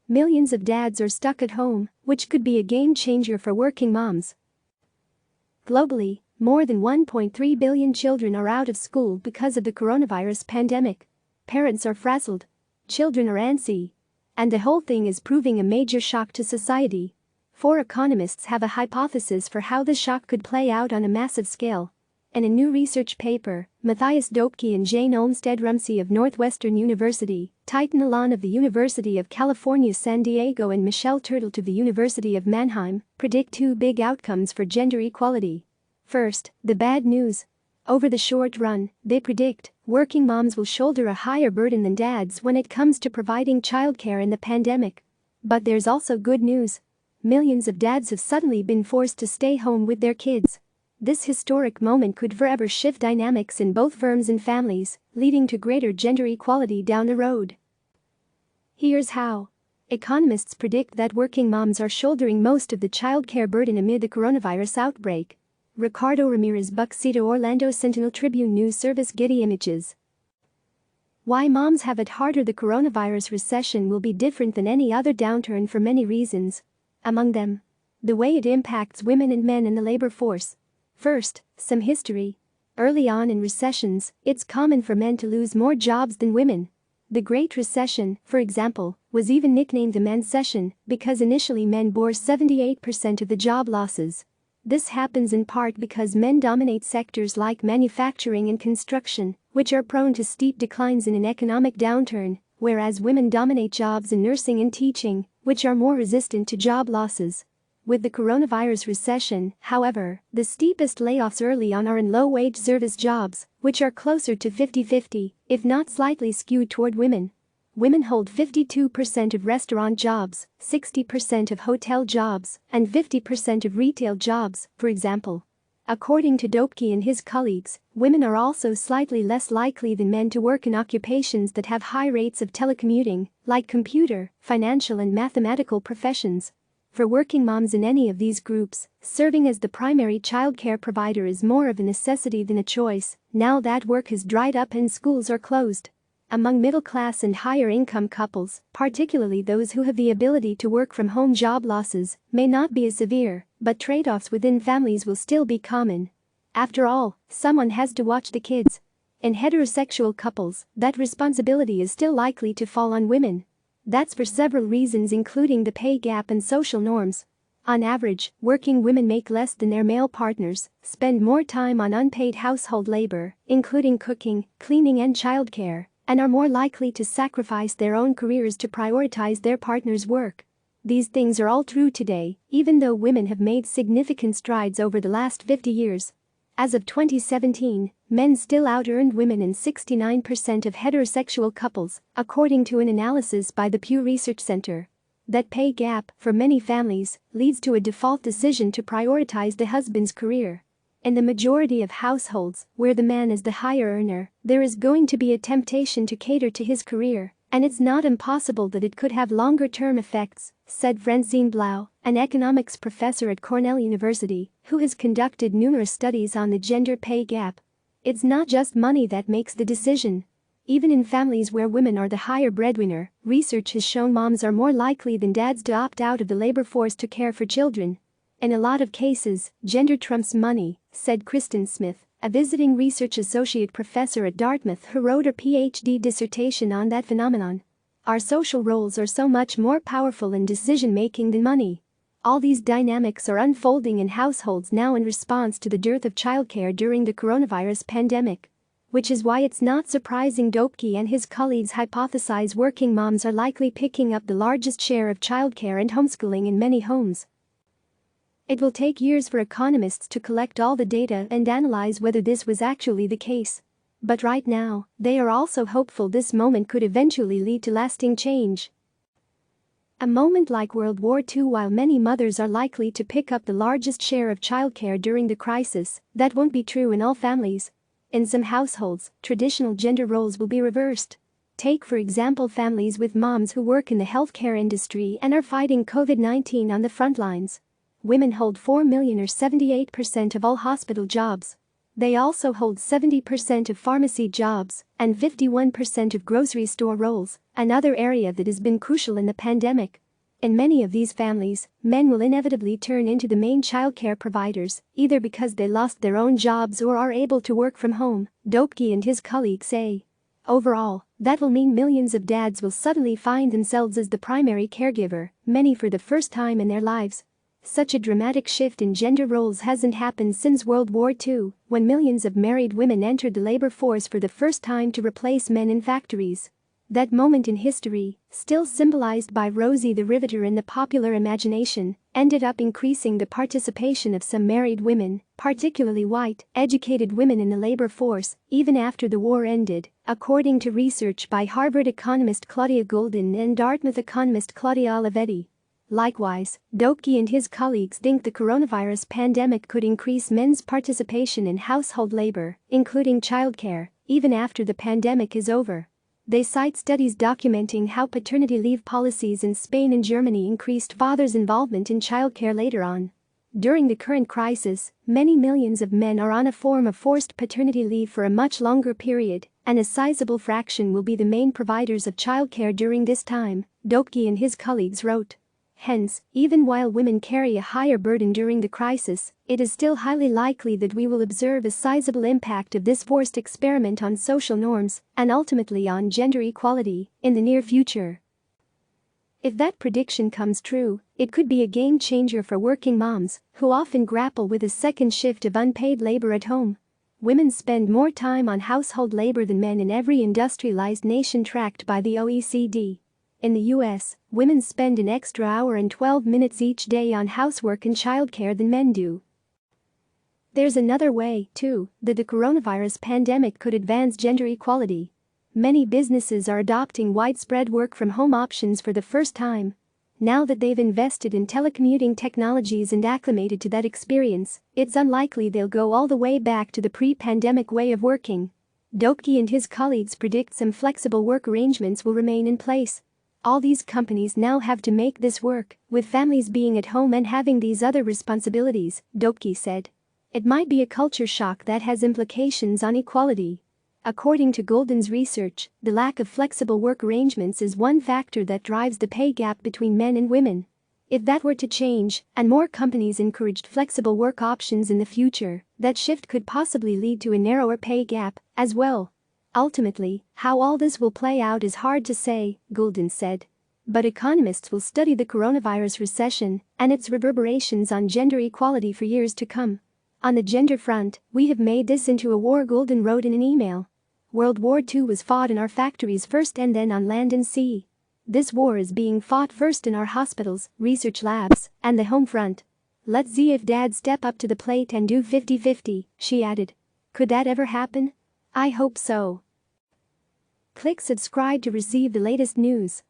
Millions of dads are stuck at home, which could be a game changer for working moms. Globally, more than 1.3 billion children are out of school because of the coronavirus pandemic. Parents are frazzled. Children are antsy. And the whole thing is proving a major shock to society. 4 economists have a hypothesis for how the shock could play out on a massive scale. In a new research paper, Matthias Doepke and Jane Olmstead-Rumsey of Northwestern University, Titan Alon of the University of California San Diego and Michèle Tertilt of the University of Mannheim, predict 2 big outcomes for gender equality. First, the bad news. Over the short run, they predict, working moms will shoulder a higher burden than dads when it comes to providing childcare in the pandemic. But there's also good news. Millions of dads have suddenly been forced to stay home with their kids. This historic moment could forever shift dynamics in both firms and families, leading to greater gender equality down the road. Here's how. Economists predict that working moms are shouldering most of the childcare burden amid the coronavirus outbreak. Ricardo Ramirez Buxito Orlando Sentinel Tribune News Service Getty Images. Why moms have it harder. The coronavirus recession will be different than any other downturn for many reasons. Among them, the way it impacts women and men in the labor force. First, some history. Early on in recessions, it's common for men to lose more jobs than women. The Great Recession, for example, was even nicknamed the Mancession because initially men bore 78% of the job losses. This happens in part because men dominate sectors like manufacturing and construction, which are prone to steep declines in an economic downturn, whereas women dominate jobs in nursing and teaching, which are more resistant to job losses. With the coronavirus recession, however, the steepest layoffs early on are in low-wage service jobs, which are closer to 50-50, if not slightly skewed toward women. Women hold 52% of restaurant jobs, 60% of hotel jobs, and 50% of retail jobs, for example. According to Doepke and his colleagues, women are also slightly less likely than men to work in occupations that have high rates of telecommuting, like computer, financial and mathematical professions. For working moms in any of these groups, serving as the primary childcare provider is more of a necessity than a choice, now that work has dried up and schools are closed. Among middle-class and higher-income couples, particularly those who have the ability to work from home, job losses may not be as severe, but trade-offs within families will still be common. After all, someone has to watch the kids. In heterosexual couples, that responsibility is still likely to fall on women. That's for several reasons, including the pay gap and social norms. On average, working women make less than their male partners, spend more time on unpaid household labor, including cooking, cleaning and childcare, and are more likely to sacrifice their own careers to prioritize their partner's work. These things are all true today, even though women have made significant strides over the last 50 years. As of 2017, men still out-earned women in 69% of heterosexual couples, according to an analysis by the Pew Research Center. That pay gap, for many families, leads to a default decision to prioritize the husband's career. In the majority of households, where the man is the higher earner, there is going to be a temptation to cater to his career, and it's not impossible that it could have longer-term effects, said Francine Blau, an economics professor at Cornell University, who has conducted numerous studies on the gender pay gap. It's not just money that makes the decision. Even in families where women are the higher breadwinner, research has shown moms are more likely than dads to opt out of the labor force to care for children. In a lot of cases, gender trumps money, said Kristen Smith, a visiting research associate professor at Dartmouth who wrote her PhD dissertation on that phenomenon. Our social roles are so much more powerful in decision-making than money. All these dynamics are unfolding in households now in response to the dearth of childcare during the coronavirus pandemic. Which is why it's not surprising Doepke and his colleagues hypothesize working moms are likely picking up the largest share of childcare and homeschooling in many homes. It will take years for economists to collect all the data and analyze whether this was actually the case. But right now, they are also hopeful this moment could eventually lead to lasting change. A moment like World War II. While many mothers are likely to pick up the largest share of childcare during the crisis, that won't be true in all families. In some households, traditional gender roles will be reversed. Take for example families with moms who work in the healthcare industry and are fighting COVID-19 on the front lines. Women hold 4 million or 78% of all hospital jobs. They also hold 70% of pharmacy jobs and 51% of grocery store roles, another area that has been crucial in the pandemic. In many of these families, men will inevitably turn into the main childcare providers, either because they lost their own jobs or are able to work from home, Doepke and his colleagues say. Overall, that will mean millions of dads will suddenly find themselves as the primary caregiver, many for the first time in their lives. Such a dramatic shift in gender roles hasn't happened since World War II, when millions of married women entered the labor force for the first time to replace men in factories. That moment in history, still symbolized by Rosie the Riveter in the popular imagination, ended up increasing the participation of some married women, particularly white, educated women in the labor force, even after the war ended, according to research by Harvard economist Claudia Goldin and Dartmouth economist Claudia Olivetti. Likewise, Doepke and his colleagues think the coronavirus pandemic could increase men's participation in household labor, including childcare, even after the pandemic is over. They cite studies documenting how paternity leave policies in Spain and Germany increased fathers' involvement in childcare later on. During the current crisis, many millions of men are on a form of forced paternity leave for a much longer period, and a sizable fraction will be the main providers of childcare during this time, Doepke and his colleagues wrote. Hence, even while women carry a higher burden during the crisis, it is still highly likely that we will observe a sizable impact of this forced experiment on social norms and ultimately on gender equality in the near future. If that prediction comes true, it could be a game changer for working moms who often grapple with a second shift of unpaid labor at home. Women spend more time on household labor than men in every industrialized nation tracked by the OECD. In the US, women spend an extra hour and 12 minutes each day on housework and childcare than men do. There's another way, too, that the coronavirus pandemic could advance gender equality. Many businesses are adopting widespread work-from-home options for the first time. Now that they've invested in telecommuting technologies and acclimated to that experience, it's unlikely they'll go all the way back to the pre-pandemic way of working. Doepke and his colleagues predict some flexible work arrangements will remain in place. All these companies now have to make this work, with families being at home and having these other responsibilities, Doepke said. It might be a culture shock that has implications on equality. According to Goldin's research, the lack of flexible work arrangements is one factor that drives the pay gap between men and women. If that were to change, and more companies encouraged flexible work options in the future, that shift could possibly lead to a narrower pay gap, as well. Ultimately, how all this will play out is hard to say, Goldin said. But economists will study the coronavirus recession and its reverberations on gender equality for years to come. On the gender front, we have made this into a war, Goldin wrote in an email. World War II was fought in our factories first and then on land and sea. This war is being fought first in our hospitals, research labs, and the home front. Let's see if dads step up to the plate and do 50-50, she added. Could that ever happen? I hope so. Click subscribe to receive the latest news.